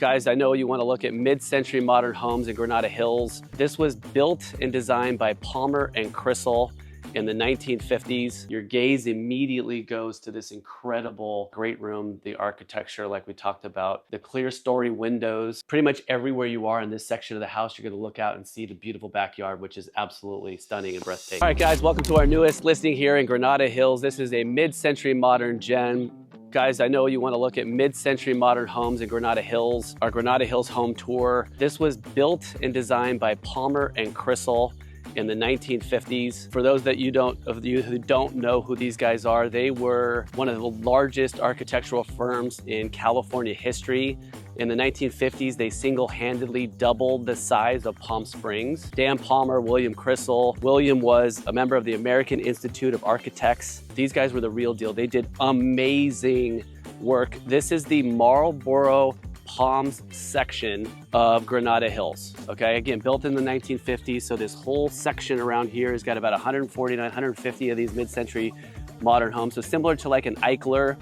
Guys, I know you want to look at mid-century modern homes in Granada Hills. This was built and designed by Palmer and Krisel in the 1950s. Your gaze immediately goes to this incredible great room, the architecture like we talked about, the clear story windows. Pretty much everywhere you are in this section of the house, you're going to look out and see the beautiful backyard, which is absolutely stunning and breathtaking. All right, guys, welcome to our newest listing here in Granada Hills. This is a mid-century modern gem. Guys, I know you want to look at mid-century modern homes in Granada Hills, our Granada Hills home tour. This was built and designed by Palmer and Krisel in the 1950s. For those of you who don't know who these guys are, they were one of the largest architectural firms in California history. In the 1950s, they single-handedly doubled the size of Palm Springs. Dan Palmer, William Krisel. William was a member of the American Institute of Architects. These guys were the real deal. They did amazing work. This is the Marlborough Palms section of Granada Hills. Okay, again, built in the 1950s. So this whole section around here has got about 149, 150 of these mid-century modern homes. So similar to like an Eichler.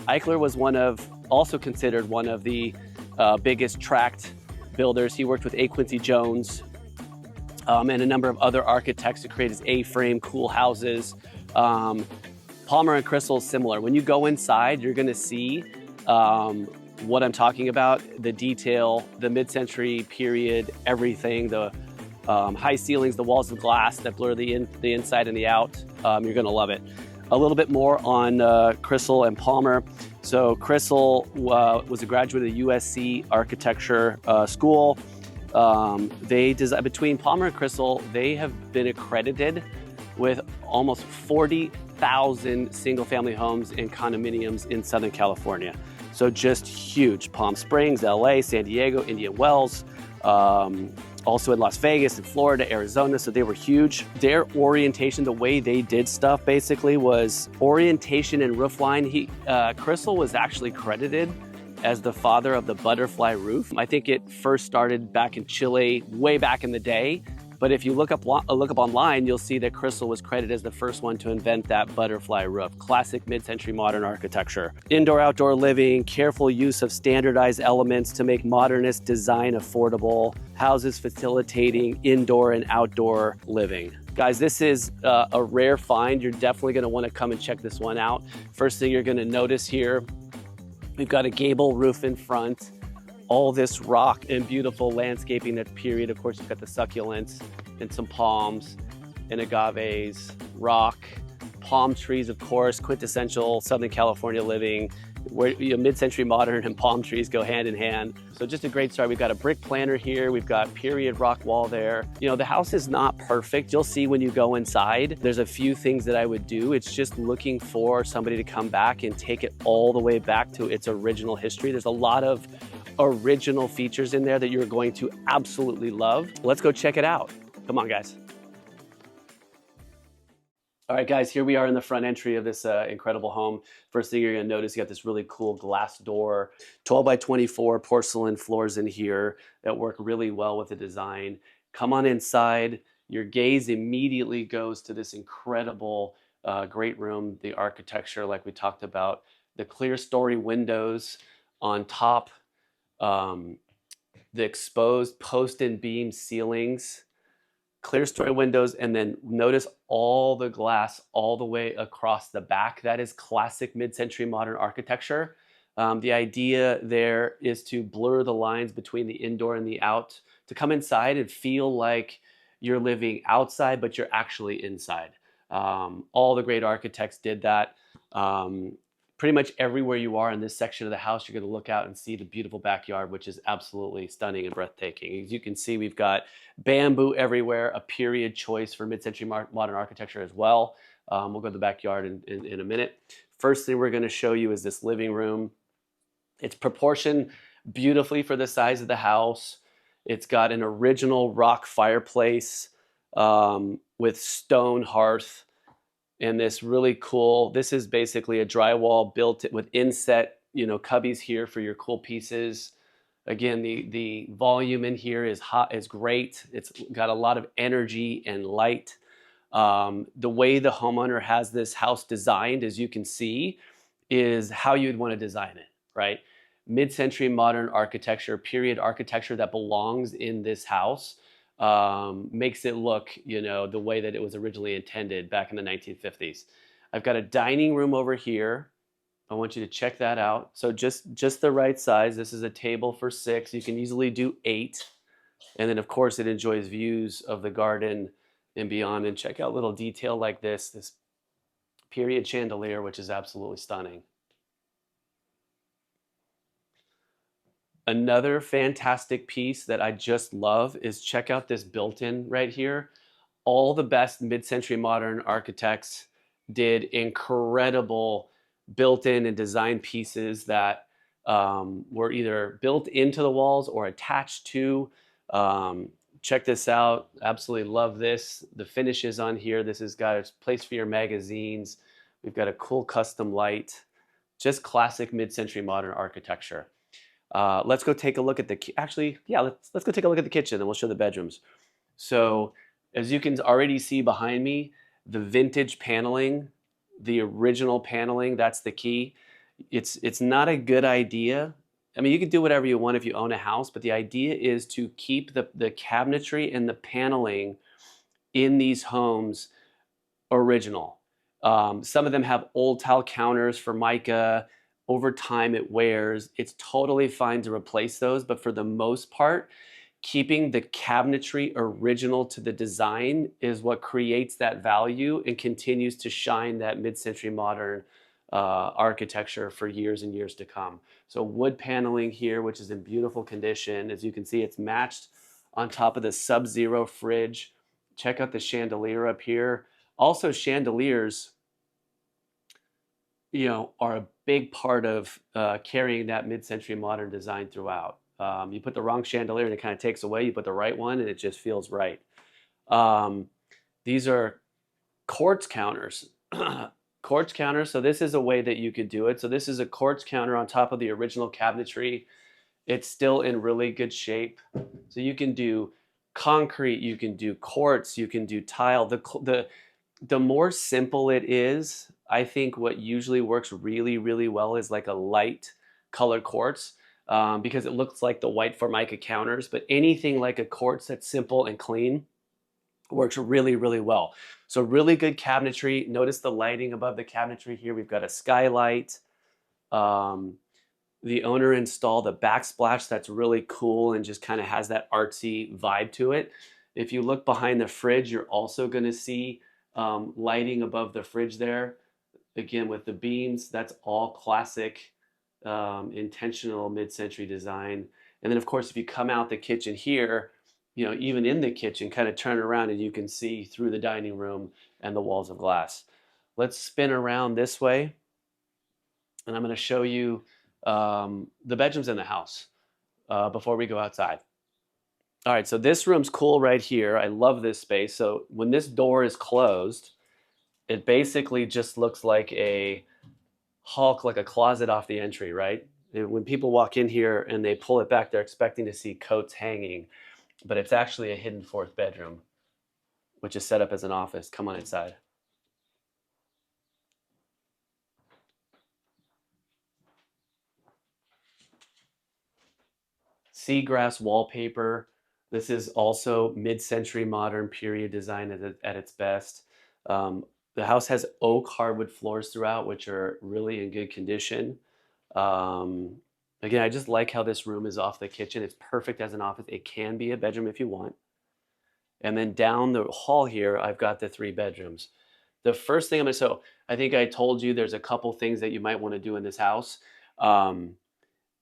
Eichler was also considered one of the biggest tract builders. He worked with A. Quincy Jones and a number of other architects to create his A-frame cool houses. Palmer and Krisel is similar. When you go inside, you're gonna see what I'm talking about, the detail, the mid-century period, everything, the high ceilings, the walls of glass that blur the inside and the out. You're gonna love it. A little bit more on Krisel and Palmer. So Krisel was a graduate of the USC Architecture School. Between Palmer and Krisel, they have been accredited with almost 40,000 single-family homes and condominiums in Southern California. So just huge. Palm Springs, LA, San Diego, Indian Wells, also in Las Vegas and Florida, Arizona, so they were huge. Their orientation, the way they did stuff basically was orientation and roofline. Krisel was actually credited as the father of the butterfly roof. I think it first started back in Chile, way back in the day. But if you look up online, you'll see that Krisel was credited as the first one to invent that butterfly roof. Classic mid-century modern architecture. Indoor-outdoor living, careful use of standardized elements to make modernist design affordable, houses facilitating indoor and outdoor living. Guys, this is a rare find. You're definitely gonna wanna come and check this one out. First thing you're gonna notice here, we've got a gable roof in front. All this rock and beautiful landscaping, that period. Of course, you've got the succulents and some palms and agaves, rock, palm trees, of course, quintessential Southern California living, where mid-century modern and palm trees go hand in hand. So just a great start. We've got a brick planter here. We've got period rock wall there. You know, the house is not perfect. You'll see when you go inside. There's a few things that I would do. It's just looking for somebody to come back and take it all the way back to its original history. There's a lot of original features in there that you're going to absolutely love. Let's go check it out. Come on, guys. All right, guys, here we are in the front entry of this incredible home. First thing you're gonna notice, you got this really cool glass door, 12 by 24 porcelain floors in here that work really well with the design. Come on inside. Your gaze immediately goes to this incredible great room, the architecture like we talked about, the clear story windows on top, the exposed post and beam ceilings, clear story windows, and then notice all the glass all the way across the back. That is classic mid-century modern architecture. The idea there is to blur the lines between the indoor and the out, to come inside and feel like you're living outside, but you're actually inside. All the great architects did that. Pretty much everywhere you are in this section of the house, you're gonna look out and see the beautiful backyard, which is absolutely stunning and breathtaking. As you can see, we've got bamboo everywhere, a period choice for mid-century modern architecture as well. We'll go to the backyard in a minute. First thing we're gonna show you is this living room. It's proportioned beautifully for the size of the house. It's got an original rock fireplace with stone hearth. And this really cool, this is basically a drywall built with inset, cubbies here for your cool pieces. Again, the volume in here is great. It's got a lot of energy and light. The way the homeowner has this house designed, as you can see, is how you'd want to design it, right? mid-century modern architecture, period architecture that belongs in this house, makes it look, the way that it was originally intended back in the 1950s. I've got a dining room over here. I want you to check that out. So just the right size. This is a table for 6. You can easily do 8. And then of course it enjoys views of the garden and beyond. And check out little detail like this period chandelier, which is absolutely stunning. Another fantastic piece that I just love is check out this built-in right here. All the best mid-century modern architects did incredible built-in and design pieces that were either built into the walls or attached to. Check this out. Absolutely love this. The finishes on here. This has got a place for your magazines. We've got a cool custom light. Just classic mid-century modern architecture. Let's go take a look at let's go take a look at the kitchen and we'll show the bedrooms. So as you can already see behind me, the vintage paneling, the original paneling, that's the key. It's not a good idea. I mean, you can do whatever you want if you own a house, but the idea is to keep the cabinetry and the paneling in these homes original. Some of them have old tile counters for mica. Over time it wears. It's totally fine to replace those, but for the most part, keeping the cabinetry original to the design is what creates that value and continues to shine that mid-century modern architecture for years and years to come. So wood paneling here, which is in beautiful condition. As you can see, it's matched on top of the Sub-Zero fridge. Check out the chandelier up here. Also, chandeliers, are a big part of carrying that mid-century modern design throughout. You put the wrong chandelier and it kind of takes away. You put the right one and it just feels right. These are quartz counters. Quartz counters, so this is a way that you could do it. So this is a quartz counter on top of the original cabinetry. It's still in really good shape. So you can do concrete, you can do quartz, you can do tile. The more simple it is, I think what usually works really, really well is like a light colored quartz because it looks like the white Formica counters, but anything like a quartz that's simple and clean works really, really well. So really good cabinetry. Notice the lighting above the cabinetry here. We've got a skylight. The owner installed a backsplash that's really cool and just kind of has that artsy vibe to it. If you look behind the fridge, you're also going to see lighting above the fridge there. Again, with the beams, that's all classic, intentional mid-century design. And then of course, if you come out the kitchen here, even in the kitchen, kind of turn around and you can see through the dining room and the walls of glass. Let's spin around this way. And I'm going to show you the bedrooms in the house before we go outside. All right, so this room's cool right here. I love this space. So when this door is closed, it basically just looks like a hulk, like a closet off the entry, right? When people walk in here and they pull it back, they're expecting to see coats hanging, but it's actually a hidden 4th bedroom, which is set up as an office. Come on inside. Seagrass wallpaper. This is also mid-century modern period design at its best. The house has oak hardwood floors throughout, which are really in good condition. Again, I just like how this room is off the kitchen. It's perfect as an office. It can be a bedroom if you want. And then down the hall here, I've got the 3 bedrooms. The first thing I think I told you there's a couple things that you might want to do in this house.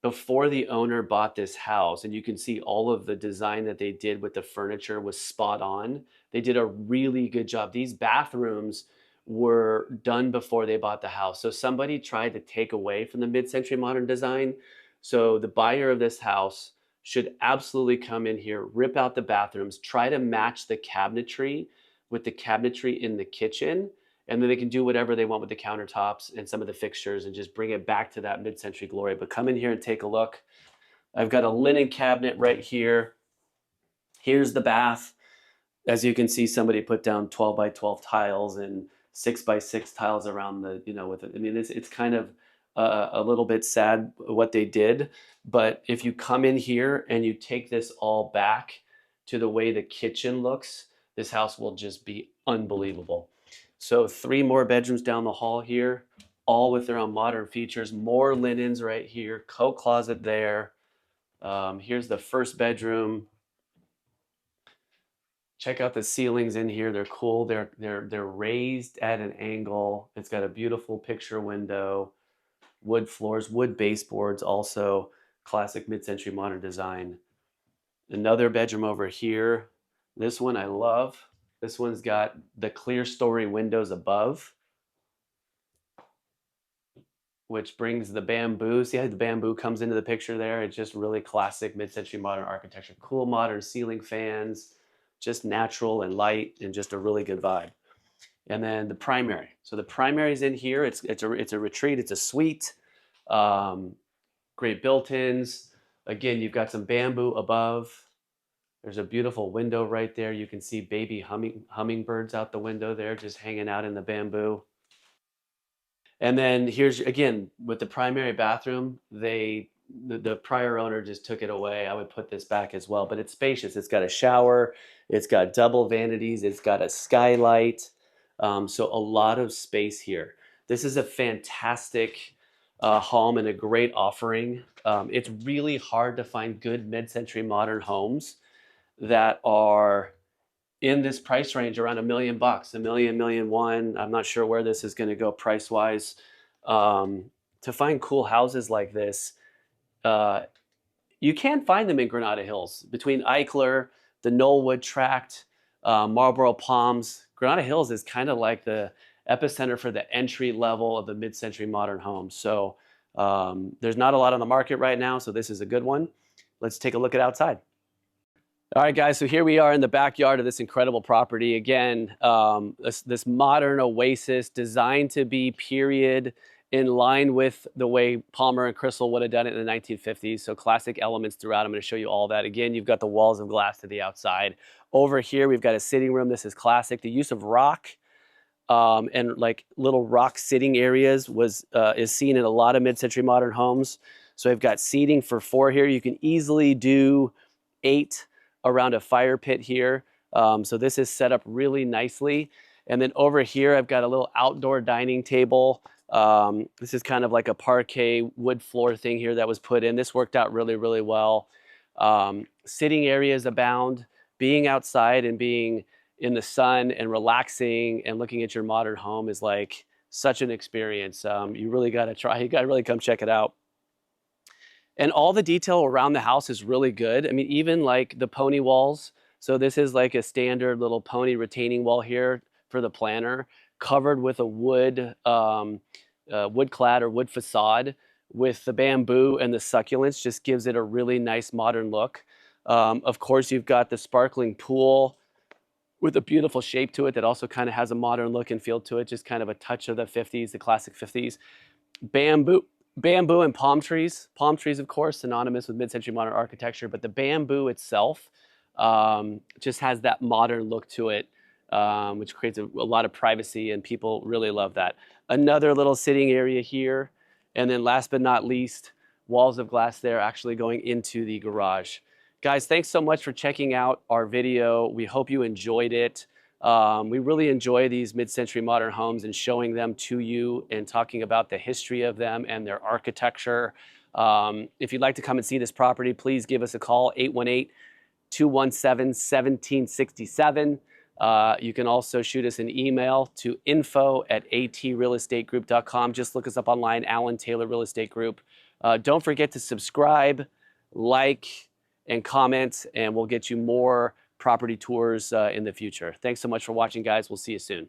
Before the owner bought this house, and you can see all of the design that they did with the furniture was spot on. They did a really good job. These bathrooms were done before they bought the house. So somebody tried to take away from the mid-century modern design. So the buyer of this house should absolutely come in here, rip out the bathrooms, try to match the cabinetry with the cabinetry in the kitchen, and then they can do whatever they want with the countertops and some of the fixtures and just bring it back to that mid-century glory. But come in here and take a look. I've got a linen cabinet right here. Here's the bath. As you can see, somebody put down 12 by 12 tiles and 6 by 6 tiles around the, it's kind of a little bit sad what they did. But if you come in here and you take this all back to the way the kitchen looks, this house will just be unbelievable. So 3 more bedrooms down the hall here, all with their own modern features. More linens right here, coat closet there. Here's the first bedroom. Check out the ceilings in here. They're cool. They're raised at an angle. It's got a beautiful picture window, wood floors, wood baseboards, also classic mid-century modern design. Another bedroom over here. This one I love. This one's got the clear story windows above, which brings the bamboo. See how the bamboo comes into the picture there? It's just really classic mid-century modern architecture. Cool modern ceiling fans, just natural and light, and just a really good vibe. And then the primary. So the primary is in here. It's a retreat. It's a suite. Great built-ins. Again, you've got some bamboo above. There's a beautiful window right there. You can see baby hummingbirds out the window there, just hanging out in the bamboo. And then here's, again, with the primary bathroom, the prior owner just took it away. I would put this back as well, but it's spacious. It's got a shower, it's got double vanities, it's got a skylight. So a lot of space here. This is a fantastic home and a great offering. It's really hard to find good mid-century modern homes that are in this price range around $1 million, $1 million, million one. I'm not sure where this is going to go price wise. To find cool houses like this, you can find them in Granada Hills between Eichler, the Knollwood Tract, Marlborough Palms. Granada Hills is kind of like the epicenter for the entry level of the mid-century modern homes. So there's not a lot on the market right now, so this is a good one. Let's take a look at outside. All right, guys, so here we are in the backyard of this incredible property. Again, this modern oasis designed to be period in line with the way Palmer and Krisel would have done it in the 1950s. So classic elements throughout. I'm going to show you all that. Again, you've got the walls of glass to the outside. Over here, we've got a sitting room. This is classic. The use of rock and like little rock sitting areas is seen in a lot of mid-century modern homes. So I've got seating for 4 here. You can easily do 8 around a fire pit here. So this is set up really nicely. And then over here, I've got a little outdoor dining table. This is kind of like a parquet wood floor thing here that was put in. This worked out really, really well. Sitting areas abound. Being outside and being in the sun and relaxing and looking at your modern home is like such an experience. You really got to try. You got to really come check it out. And all the detail around the house is really good. I mean, even like the pony walls. So this is like a standard little pony retaining wall here for the planter, covered with a wood clad or wood facade with the bamboo and the succulents. Just gives it a really nice modern look. Of course, you've got the sparkling pool with a beautiful shape to it that also kind of has a modern look and feel to it. Just kind of a touch of the 50s, the classic 50s. Bamboo and palm trees. Palm trees, of course, synonymous with mid-century modern architecture, but the bamboo itself just has that modern look to it, which creates a lot of privacy, and people really love that. Another little sitting area here, and then last but not least, walls of glass there actually going into the garage. Guys, thanks so much for checking out our video. We hope you enjoyed it. We really enjoy these mid-century modern homes and showing them to you and talking about the history of them and their architecture. If you'd like to come and see this property, please give us a call, 818-217-1767. You can also shoot us an email to info@atrealestategroup.com. Just look us up online, Alan Taylor Real Estate Group. Don't forget to subscribe, like, and comment, and we'll get you more property tours in the future. Thanks so much for watching, guys. We'll see you soon.